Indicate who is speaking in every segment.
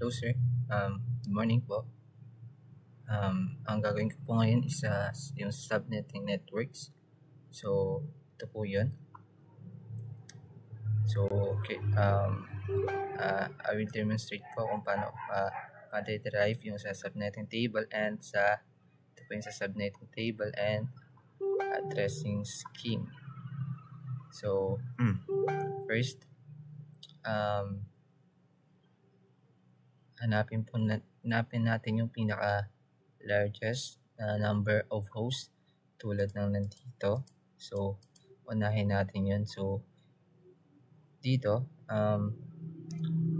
Speaker 1: Hello sir, good morning po. Ang gagawin ko po ngayon is yung subnetting networks. So, ito po yun. So, okay, I will demonstrate po kung paano derive yung sa subnetting table and ito po yung sa subnetting table and addressing scheme. So, first, hanapin natin yung pinaka largest number of hosts tulad ng nandito. So, unahin natin yun. So, dito, ano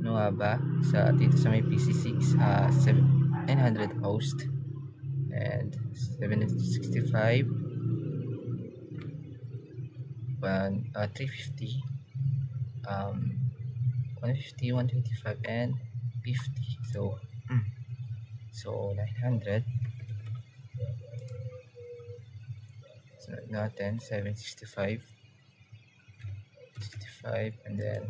Speaker 1: nga ba? Dito sa may PC6, 900 host and 765, 350, 150, 125, and 50. So 900. Sunod natin 765, 65, and then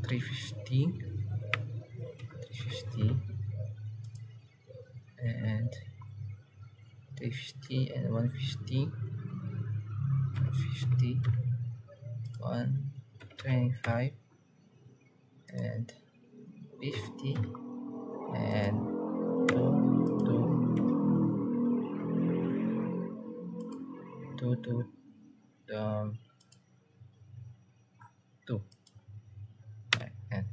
Speaker 1: 350, and 350 and 150, 125, and 50, and 2. Ayan.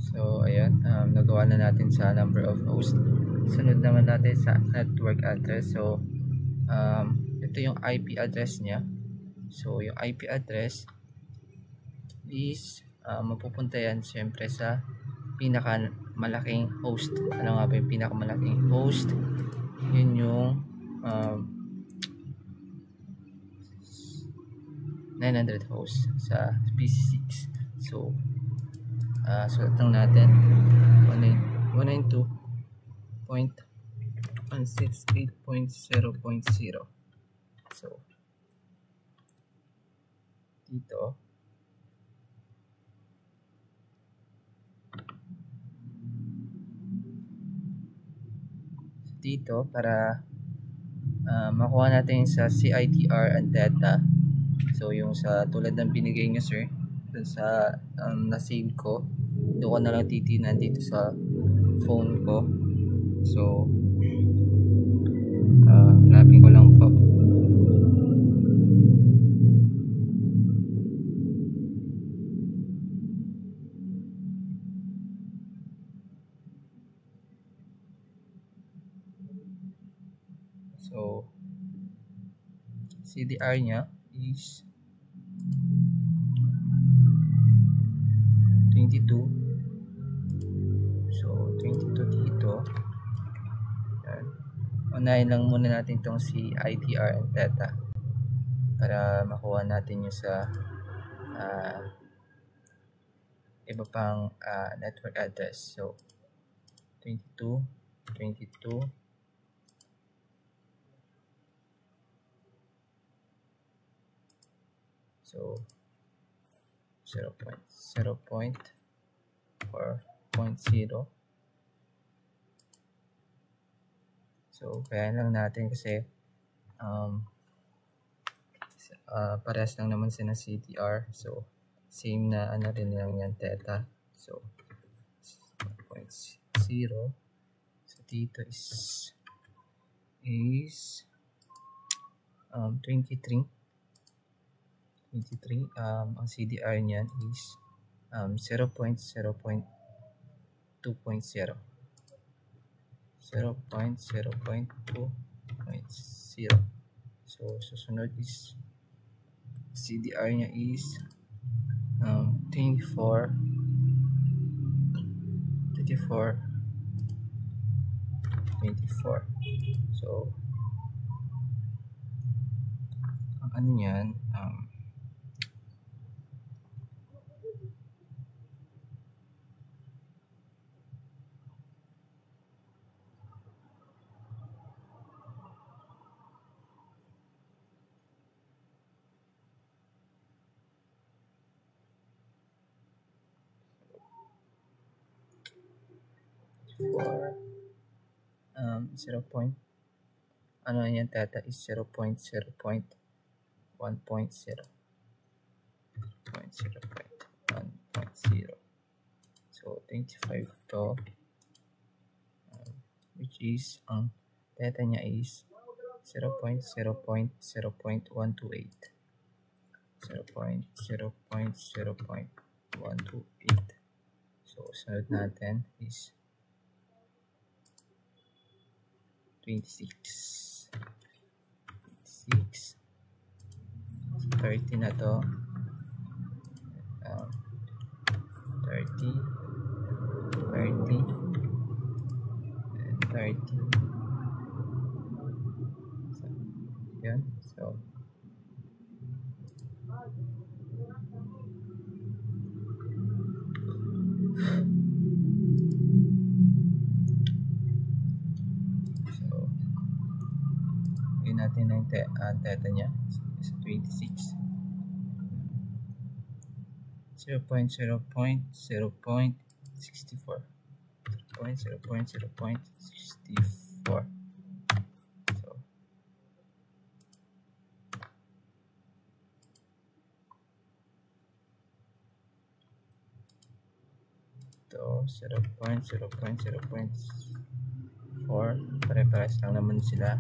Speaker 1: So, ayan, nagawa na natin sa number of hosts. Sunod naman natin sa network address. So, ito yung IP address niya. So, yung IP address is mapupunta yan syempre sa pinakamalaking host. Ano nga ba yung pinakamalaking host? Yun yung 900 hosts sa PC6. So, sulat lang natin 192.168.0.0. So, dito para makuha natin sa CIDR and data. So yung sa tulad ng binigay nyo sir dun sa na-save ko, doon ko na lang titinan dito sa phone ko. So hanapin ko lang po. So CDR nya is 22. So 22 dito. Yan. Unahin lang muna natin itong si IDR and data para makuha natin yung sa iba pang network address. So 22. So 0.0.4.0. So kaya lang natin kasi parehas lang naman sila CDR. So same na ano rin lang yan theta. So 0.0. So dito is 23. Ang CDR niyan is 0.0.2.0. 0.0.2.0. So susunod is CDR niya is 24. So ang ano niyan for 0 point, ano yan, data is 0.0.1.0 0.0.1.0. So 25 to, which is ang data niya is 0.0.0.128, 0.0.0.128. So sunod natin is 26, 30 na to, 30, 30, and 30. So, yan. So, yun natin ang data niya is 26. 0.0.0.64, 0.0.0.64. So 0.0.0.4, pare-pares lang naman sila.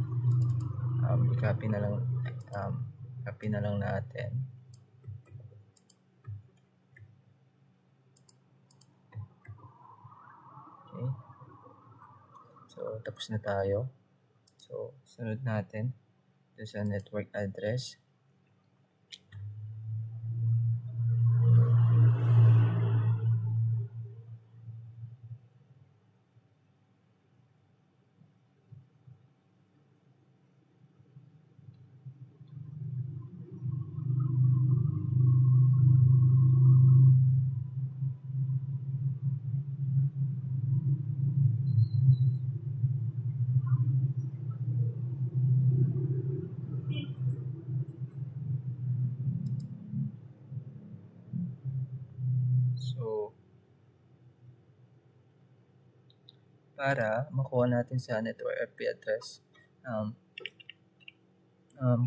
Speaker 1: I-copy na lang, copy na lang natin. Okay, so tapos na tayo. So sunod natin ito sa network address. So para makuha natin sa network IP address,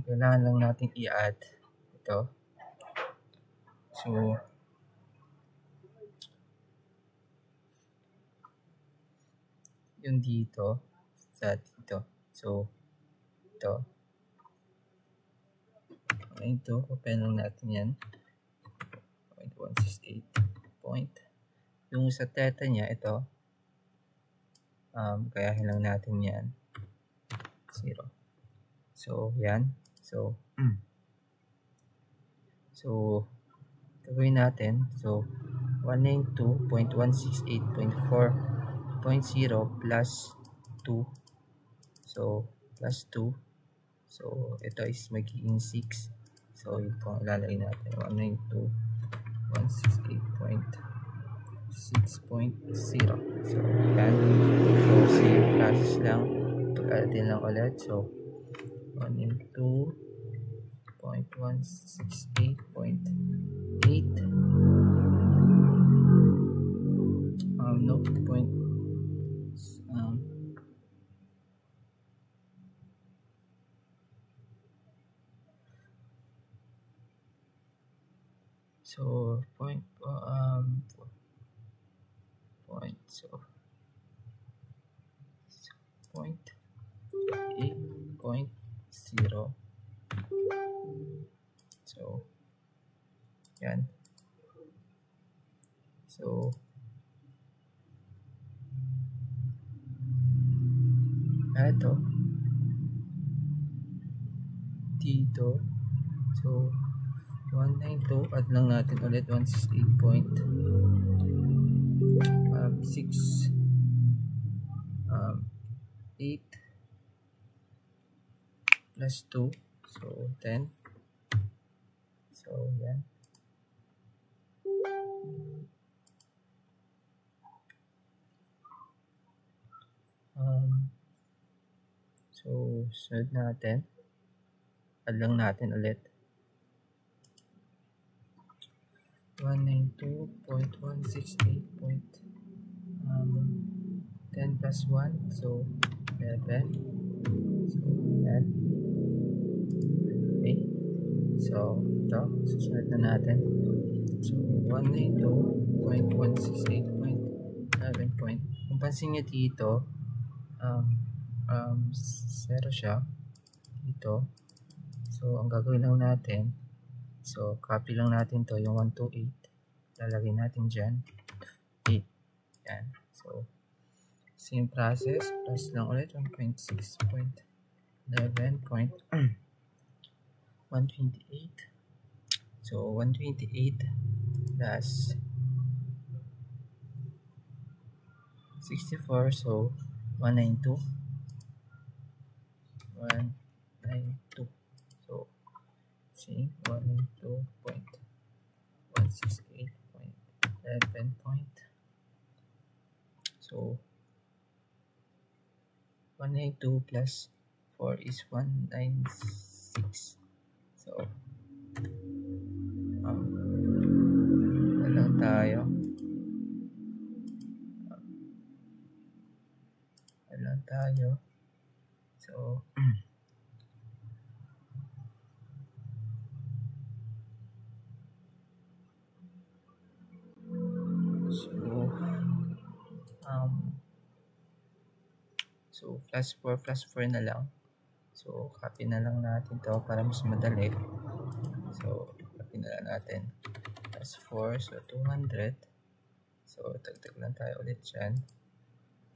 Speaker 1: kailangan lang natin i-add ito. So yung dito sa dito, so ito, open lang natin yan, 0.168 point. Yung sa theta niya, ito, kayahin lang natin yan 0. So yan, so gawin natin, so 192.168.4.0 plus 2, so plus 2, so ito is magiging 6. So yun po ang ilalagay natin, 192.168.6.0. so yan, so same process lang, pag-addin lang ulit. So 192.168.8 no point so point so point 8.0. So yan, so ito dito, so 192, add lang natin ulit 168.6 plus 2, so 10. So yan, so sunod natin, add lang natin ulit 192.168. 10 plus 1, so 11. So, yan. Okay. So, ito, susunod na natin. So, 192.168.11 point. Kung pansin nyo dito, 0 siya dito. So, ang gagawin lang natin, so, copy lang natin to yung 128. Lalagay natin dyan. 8. Yan. So, same process. Plus lang ulit 1.6.11.128. So, 128 plus 64. So, 192. 192. So, same. 192.168.11 point. So, 192 plus 4 is 196. So, lang tayo. So, so plus 4 na lang. So, copy na lang natin to para mas madali. So, copy na lang natin. Plus 4, so 200. So, tagtag lang tayo ulit dyan.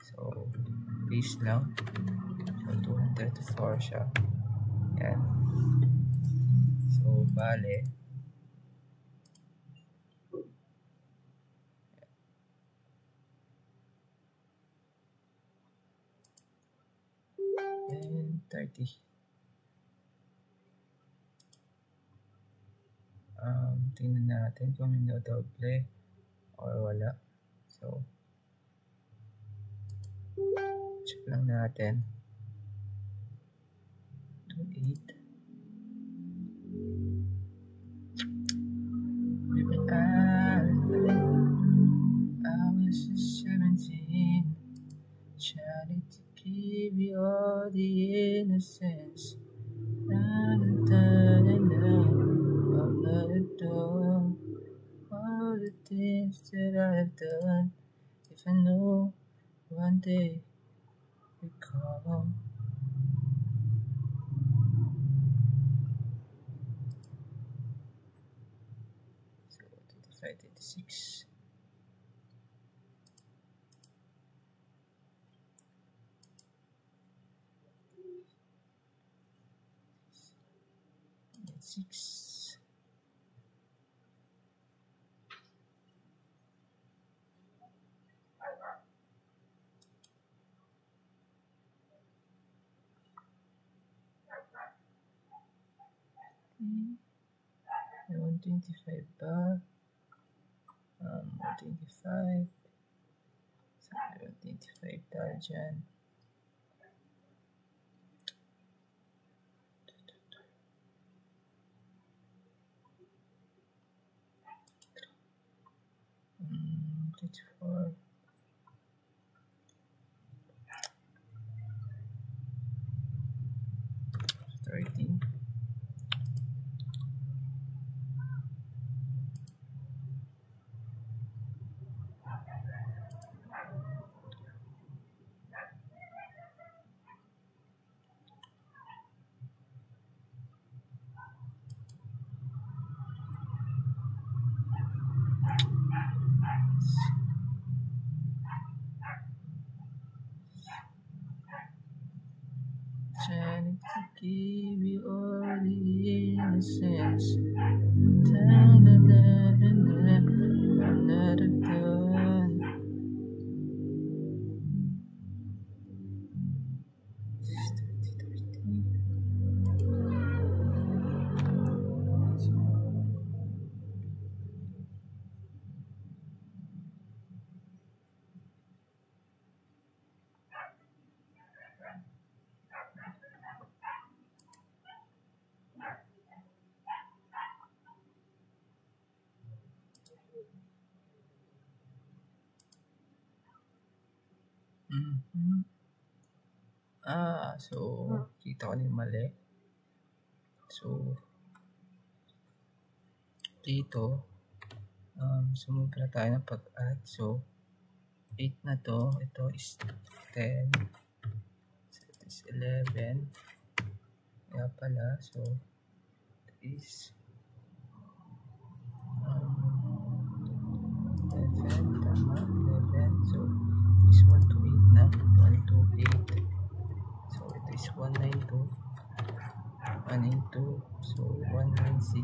Speaker 1: So, paste lang. So, 204 siya. Yan. So, bale. And 30. Tingnan natin kung may doble or wala. So, check lang natin. 28. Baby, I was just 17, trying to give you all the innocence. I'm not a door. All the things that I've done. If I know one day you come. So 25, 26. Six. May 125 pa. 125. So, may 125 tayo dyan. Mm, 34. 13. Trying to give you all the innocence. I'm not a gun. So kita ko na yung mali. So dito sumubra tayo ng pag-add. So 8 na to, ito is 10, so it is 11, kaya pala, so it is 11, tama, 11, so it is 1 to 8 na, 1 to 8, so it is 192, 192, so 196,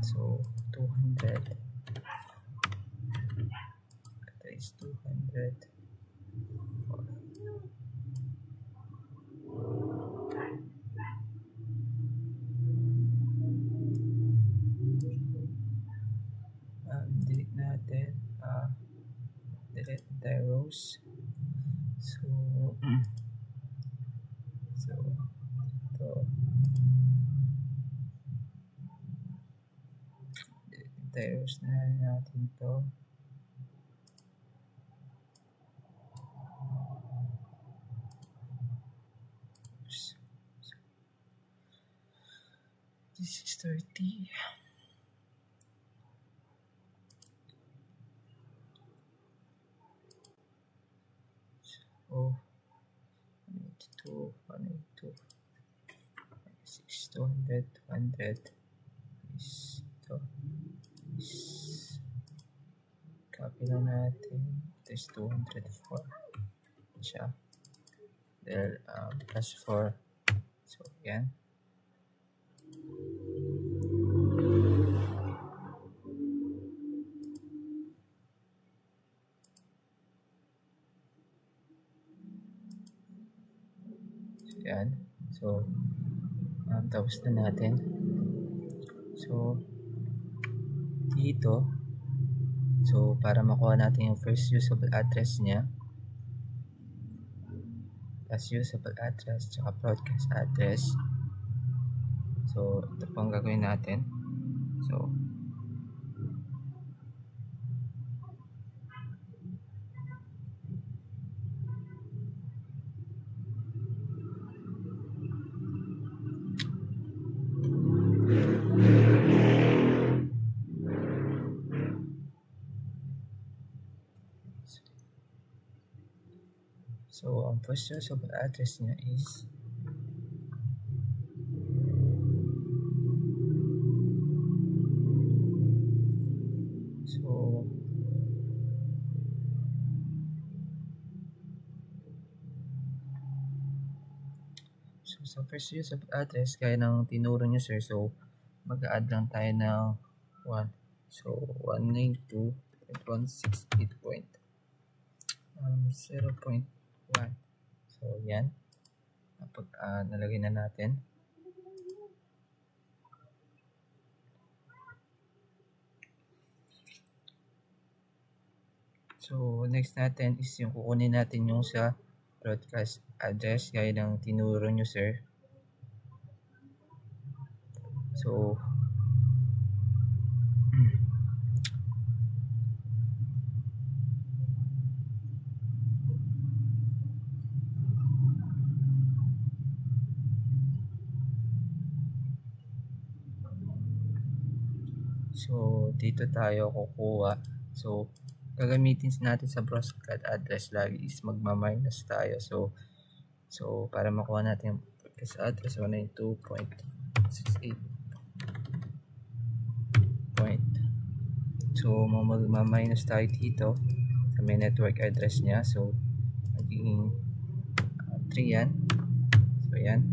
Speaker 1: so 200, that is 200, delete natin, delete the rows, so ito, delete the rows na natin to. This is 30. So 182, 6, 200, 200 is ito. Copy na natin. Ito is 204 siya. Then plus 4. So yan. Yan. So, tapos na natin. So, dito, so para makuha natin yung first usable address niya, last usable address, tsaka broadcast address. So, ito pang gagawin natin. So, ang first usable address niya is so first usable address, gaya ng tinuro nyo sir, so mag-add lang tayo ng 1. So 192.168.0.1. So yan, nalagay na natin. So next natin is yung kukunin natin yung sa broadcast address, gaya ng tinuro nyo sir. So dito tayo kukuha. So gagamitin natin sa broadcast address lagi is magma-minus tayo. So para makuha natin yung broadcast address 192.68. So magma-minus tayo dito sa may network address niya. So magiging 3 yan. So yan.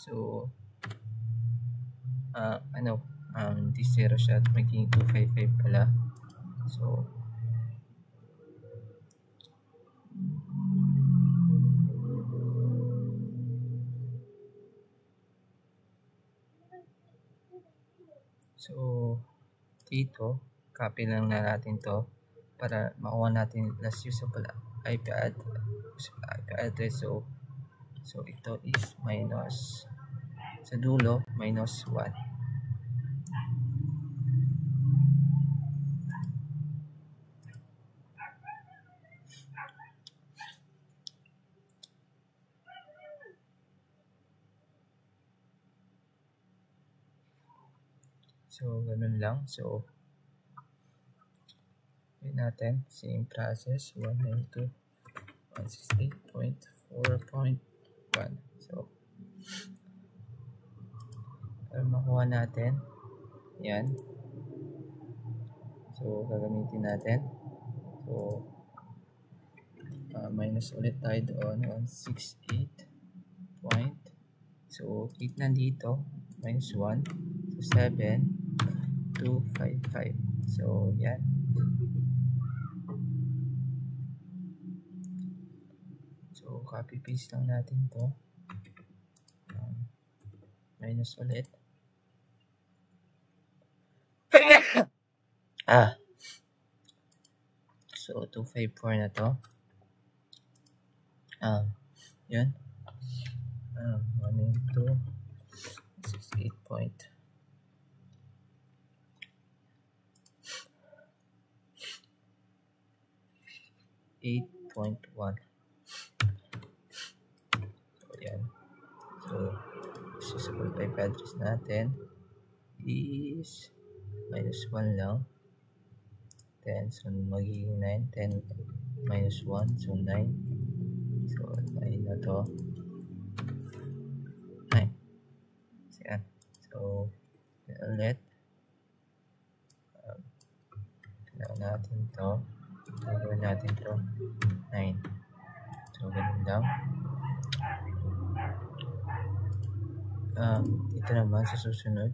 Speaker 1: So this 0 siya, magiging 255 pala. So dito copy lang na natin to para makuha natin last usable IP address. So ito is minus sa dulo, -1. So, ganun lang. So, yun natin. Same process. 192.168.4.1. So, para makuha natin, yan. So, gagamitin natin. So, minus ulit tayo doon. 168 point. So, 8 nandito. Minus 1. So, 7, 2, 5, 5. So, yan. So, copy paste lang natin to. Minus ulit. So, 254 na to. Yun. 192.68 point. .1. So, yan. So, susunod pa yung address natin is minus 1 lang. 10. So, magiging 9. 10 minus 1. So, 9. So, 9 na to. 9. So, yan. So, ulit. Kailangan natin to. Gagawin natin to. 9. So, ganun lang. Dito naman sa susunod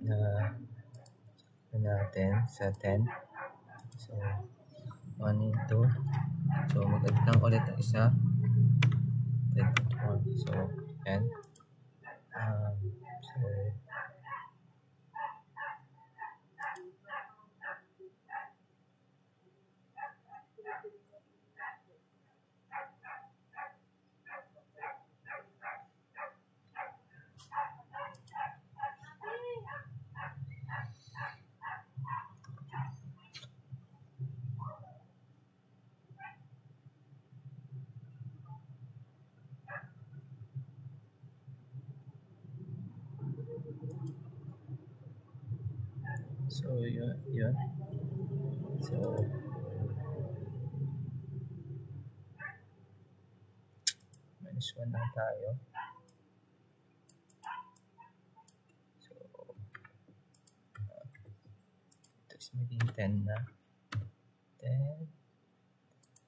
Speaker 1: na natin sa 10. So, 1 into. So, mag-add lang ulit ang isa. 10.1. So, yan. So, yun. So, minus 1 lang tayo. So, ito is maging 10 na. 10.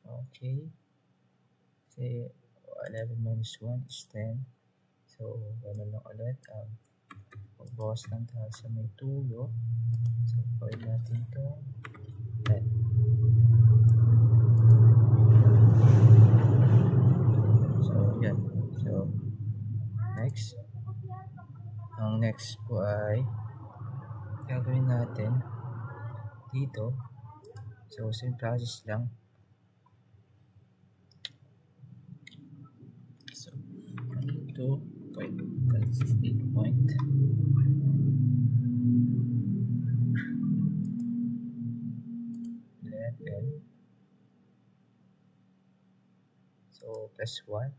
Speaker 1: Okay. Kasi, 11 minus 1 is 10. So, gano'n lang ulit. Magbawas lang tayo sa may tulo. So, gawin natin ito. 10. So, yan. So, next. Ang next po ay gagawin natin dito. So, same process lang. So, 192.168 point. So, plus 1.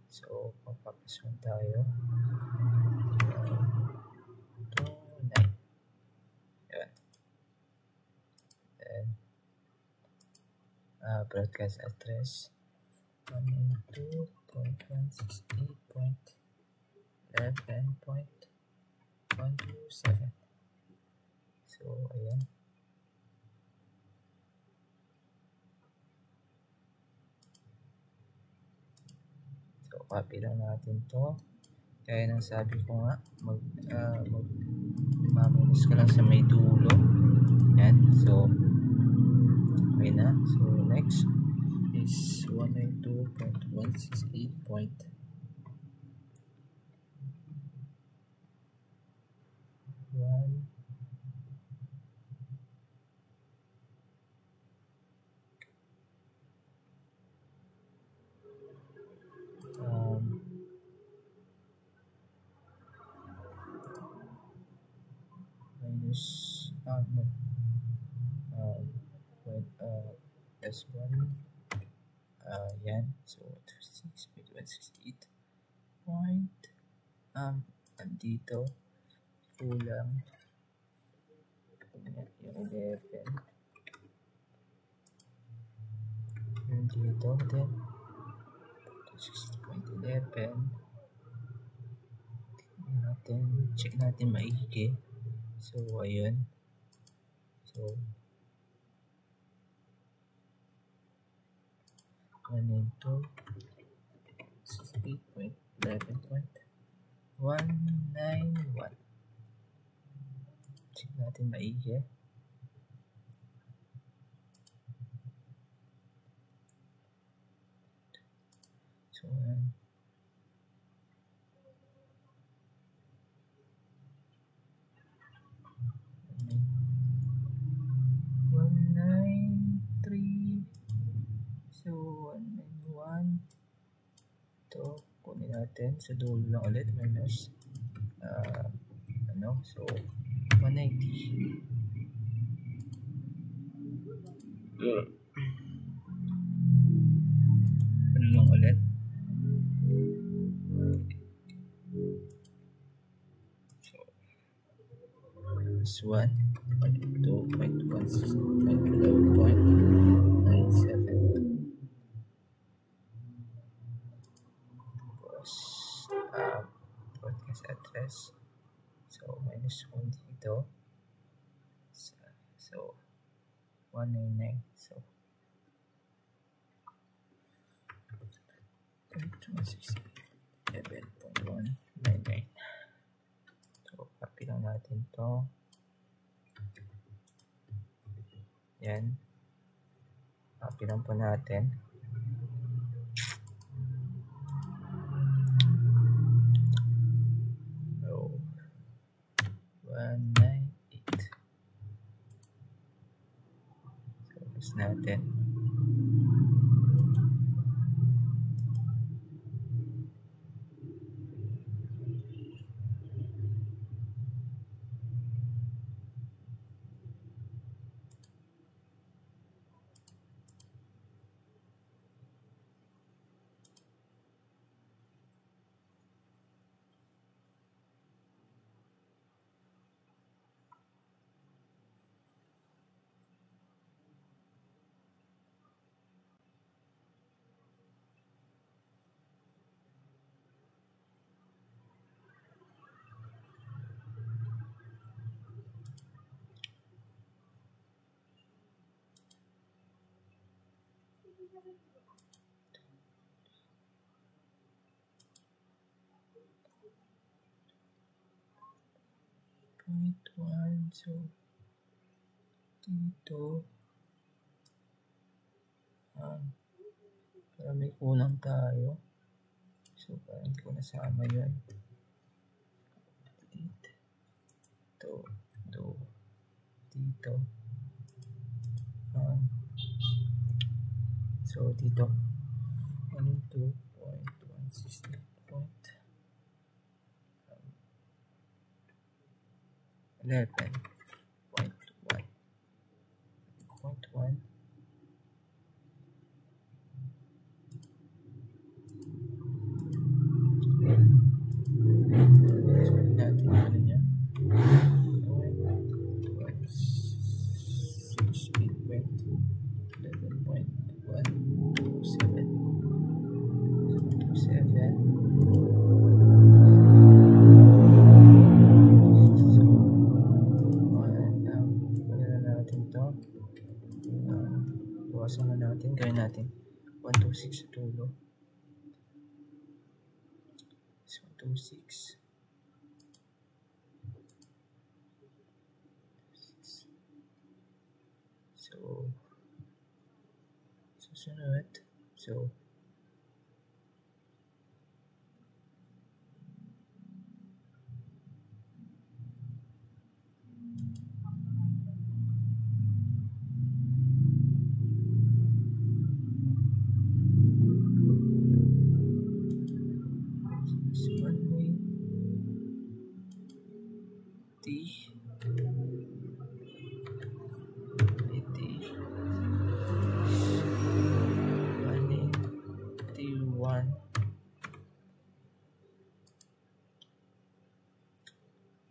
Speaker 1: So, magpa-plus 1 tayo. 9. Yan. Then, broadcast address 192.168.11.127. So, ayan. So, copy lang natin to. Kaya nang sabi ko nga, maminus ka lang sa may dulo. Yan. So, okay na. So, next is 192.168 point. Plus 1. Yan. So, 6.168 point. Dito kulang yung 11 yung dito, then 60.11 natin, check natin maigi. So ayun, so 1 into 68.11.191. Check natin maigi. So 193. So 191. Ito, kunin natin sa dulo lang ulit, minus so 190. Ano lang ulit? So this 1.2.16.11.97 broadcast address. So minus 1 dito. So 199. So 11.199. So copy lang natin to. Yan. Copy lang po natin. So 198. So gusto natin. Point 1. So dito para may kulang tayo. So parang hindi ko nasama yun. Dito so dito 102.16.11.1. So natin ano niya 127. Bawasan na natin, gawin natin 126 sa tulo. So 126. So susunod, so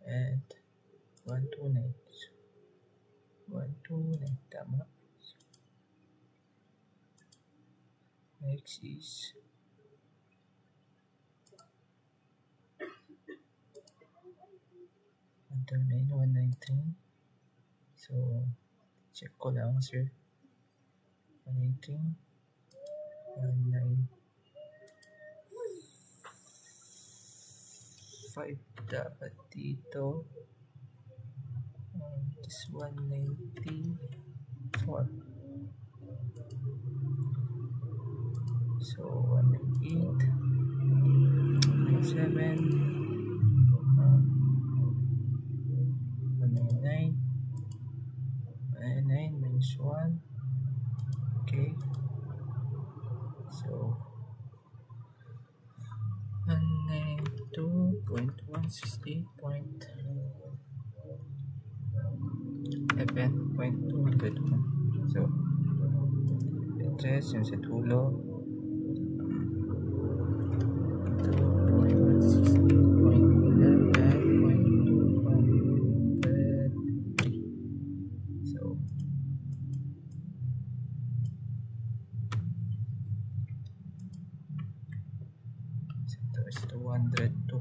Speaker 1: and 129. 129, tama. Next is 129, 119. So, check ko lang, sir. 119, 195 dapat dito. This 194. So 198, 97, 199, 199 minus 1. Okay. So 192.168.11.201. So interest yung sa tulo 2.168.11.213. So ito is 202.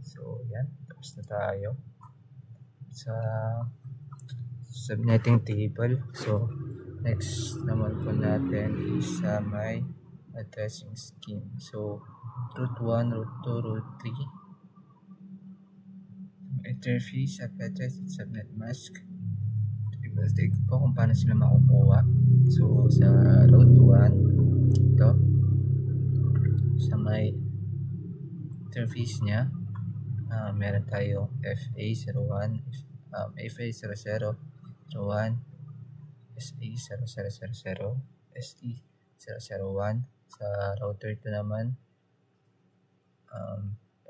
Speaker 1: So yan, tapos na tayo sa subnetting table. So next naman po natin is may addressing scheme. So root 1, root 2, root 3, interface, address, at subnet mask. I-state ko po kung paano sila makukuha. So sa root 1, ito sa may interface nya, meron tayo FA01, FA00, 01, SE0000, SE001. Sa router 2 naman,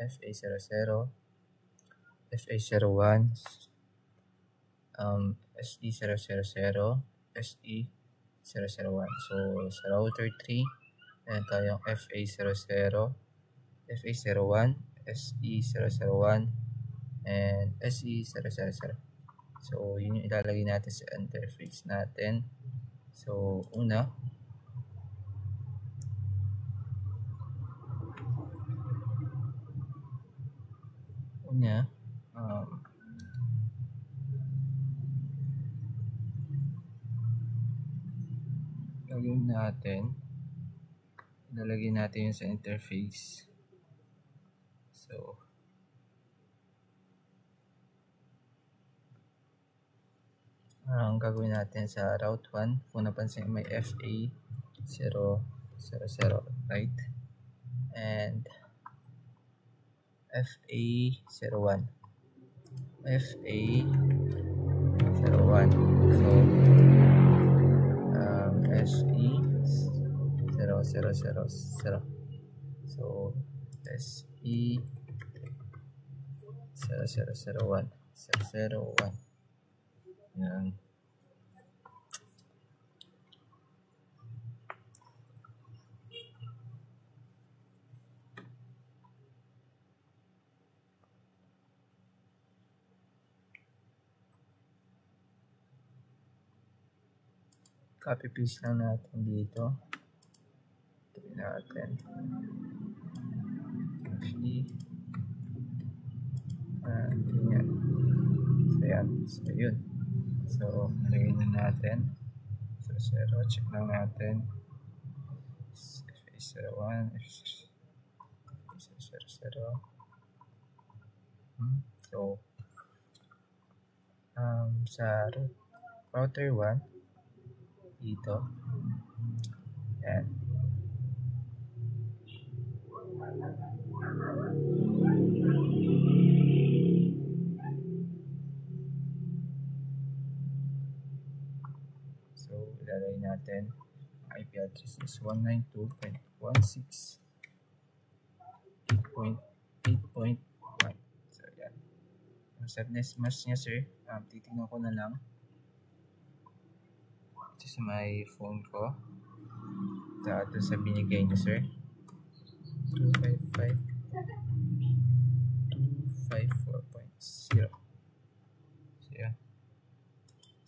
Speaker 1: FA00, FA01, SE000, SE001. So sa router 3, meron tayong FA00, FA01, SE001, and SE000. So yun yung ilalagay natin sa interface natin. So una, ilalagay natin yung sa interface. So ang gagawin natin sa route 1, kung napansin may FA000, right? And FA01. FA01. So SE0000. So SE0001. 01. Yan. Copy paste lang natin dito. Ito natin. Actually, yan. So yan. So yun. So lagay na natin. So 0. Check lang natin. FA01. FA00. So sa router 1 dito, yan. So ilalagay natin ang IP address is 192.168.8.1. So yan. Ang subnet mask niya, sir, titignan ko na lang ito sa my phone ko. Ito sa binigay niyo, sir. 255. 254.0. So yan.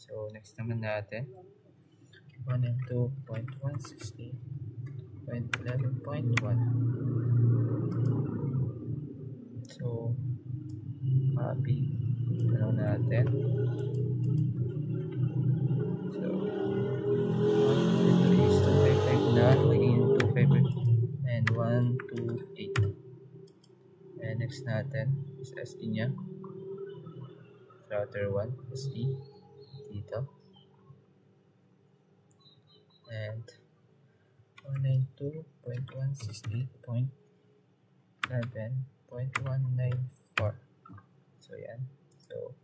Speaker 1: So next naman natin 192.168.11.1. So copy ano natin. So 1, 2, 3 is 255 na maging 255 and 128. And next natin is SE nya, router 1 SE dito, and 192.168.11.194. so yan. So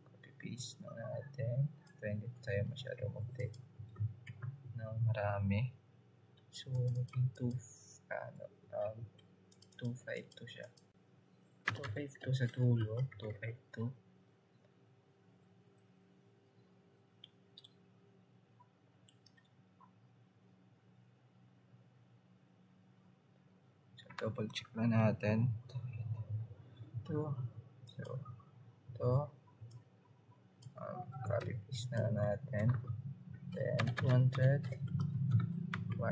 Speaker 1: copy paste na natin. So hindi tayo masyado mag-take ng marami. So maging 252 siya. 252 sa dulo, 252. So double check lang natin. Ito. So ito. Copy paste na natin. Then 200. 1.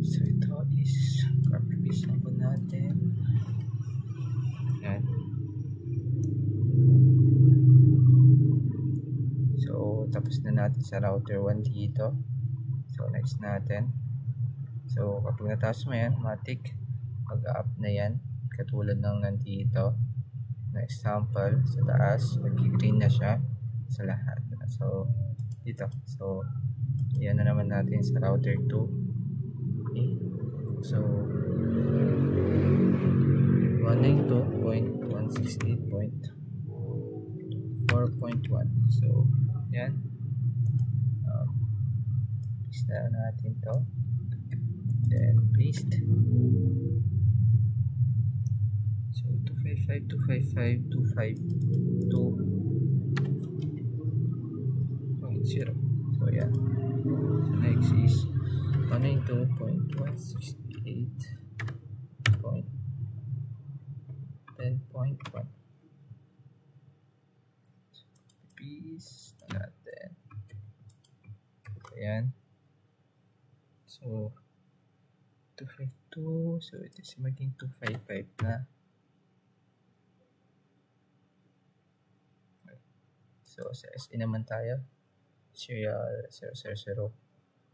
Speaker 1: So ito is copy paste na po natin. Yan. So tapos na natin sa router 1 dito. So next natin. So kapag natapos mo yan, matik mag-up na yan katulad ng nandito na example sa taas, mag-green na siya sa lahat. So dito, so yan na naman natin sa router 2. Okay. So 192.168.4.1. so yan, paste na natin to, then paste. So 255, 255, 252.0. So yeah. So next is 192.168.10.1. So paste natin. So yan. So 252. So it is maging 255 na. So sa SE naman tayo, serial 000.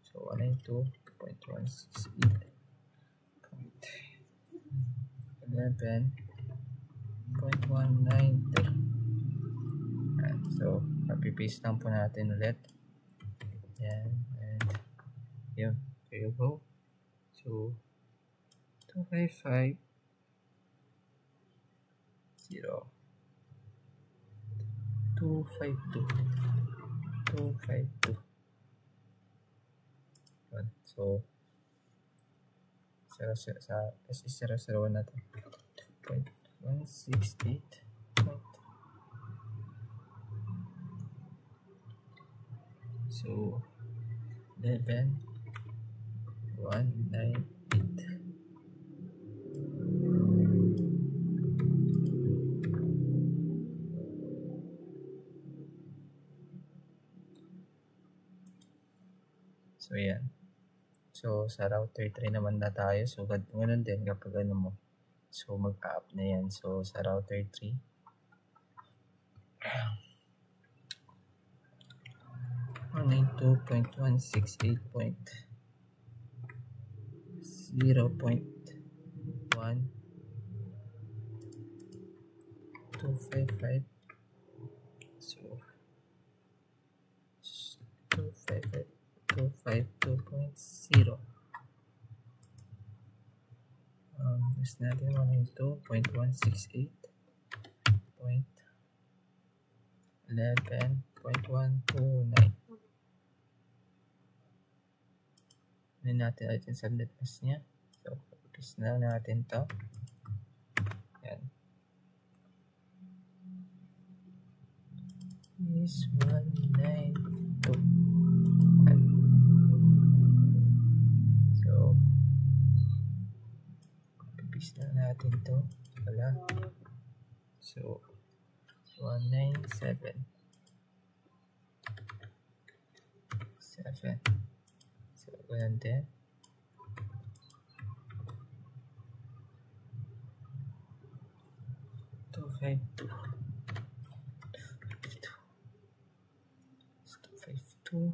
Speaker 1: So 192.168.11.193. So copy paste lang po natin ulit. Yan, and yun, there you go. So 255.0 252. So sa SE001 na to 2.168. So 11.198. So yan. So sa router 3 naman na tayo. So ganoon din kapag ano mo. So mag-up na yan. So sa router 3 192.168.0.1255. So 252.0. Next natin 192.168.11.129. Hindi natin ulit yung subnet mask niya. So, paste na natin to. Yan. Is 192. So, dito pala. So 197 7. So ganun din. Two five two.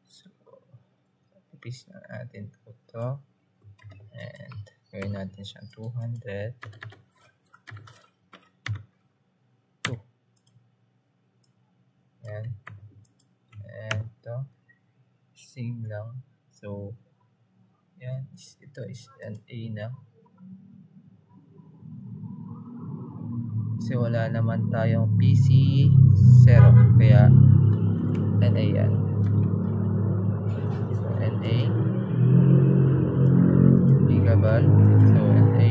Speaker 1: So ipis na natin ito and gawin natin siyang 200. Yan. And ito same lang. So yan, ito is an A na. Kasi wala naman tayong PC 0, kaya NA yan. So NA Gigabal. So NA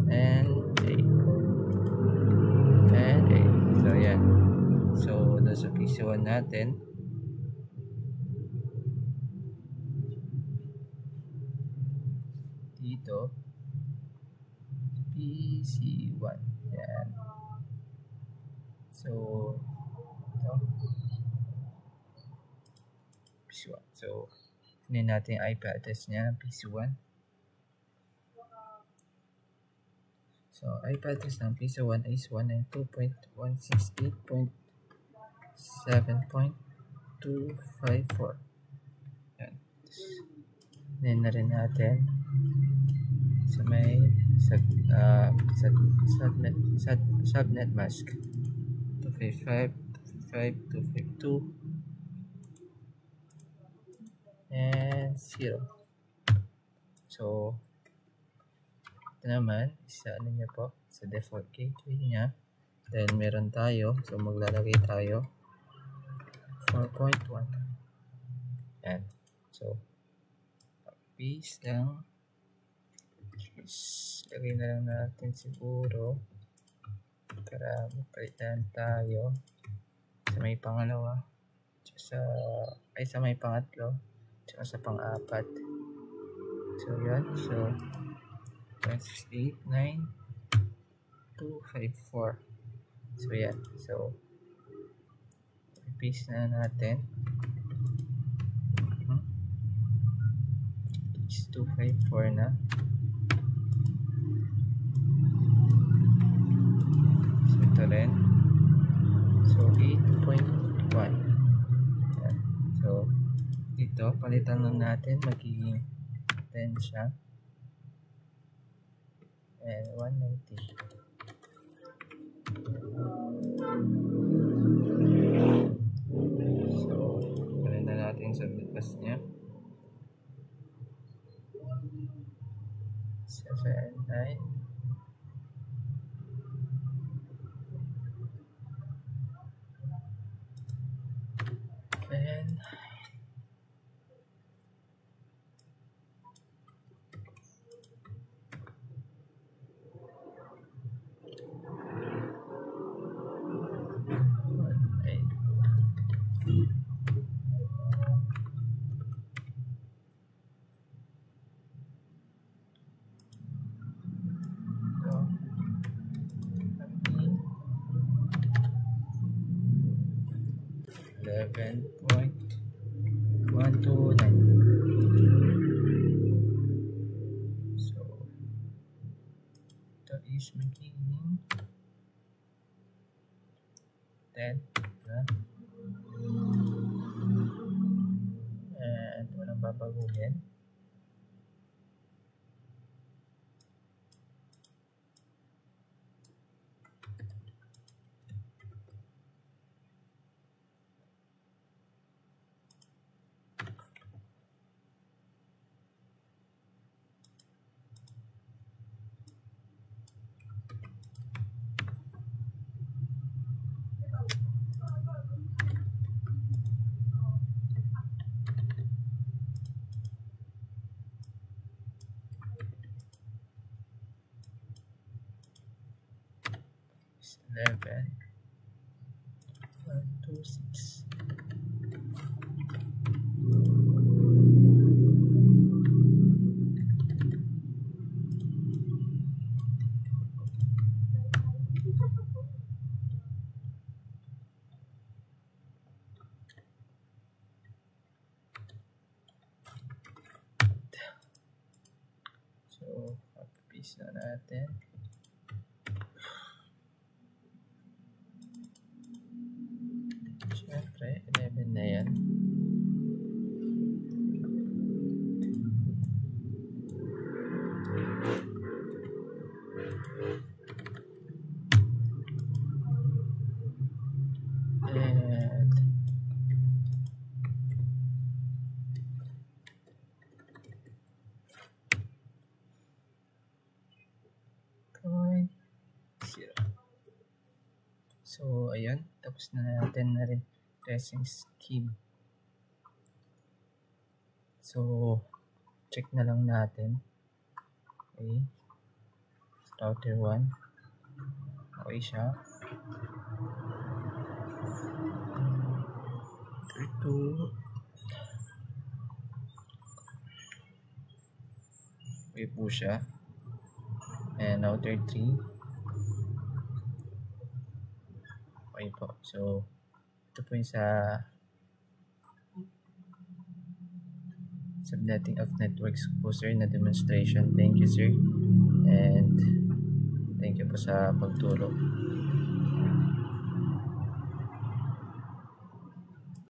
Speaker 1: and A and A. So yan. So doon sa PC1 natin, dito PC1 yan. So ito PC1. So tingnan natin yung IP address niya ng PC1. So IP address ng PC1 is 192.168.7.254. yan. Tingnan na rin natin sa may subnet mask 255, 252 and 0. So ito naman isa ano niya po sa default gateway niya. Then meron tayo, so maglalagay tayo 4.1. yan. So paste lang. Lagay na lang natin siguro para mapalitan tayo sa may pangalawa, sa may pangatlo, tsaka sa pang-apat. So yan. So 168.9.254. So yan. So paste na natin. It's 254 na. So ito rin. So 8.1. yan. So dito palitan lang natin, magiging 10 siya and 190. So gawin na natin sa bus niya 7.9 and .129. So ito is magiging 10 na. And walang babaguhin. It's 11.126. Next na natin. Siyempre, 11 na yan. So, ayan. Tapos na natin na rin tracing scheme. So, check na lang natin. Okay. Router 1. Okay siya. Router 2. Okay po siya. And router 3. Okay po. So, ito po yung sa subnetting of networks po sir na demonstration. Thank you sir. And thank you po sa pagtulong.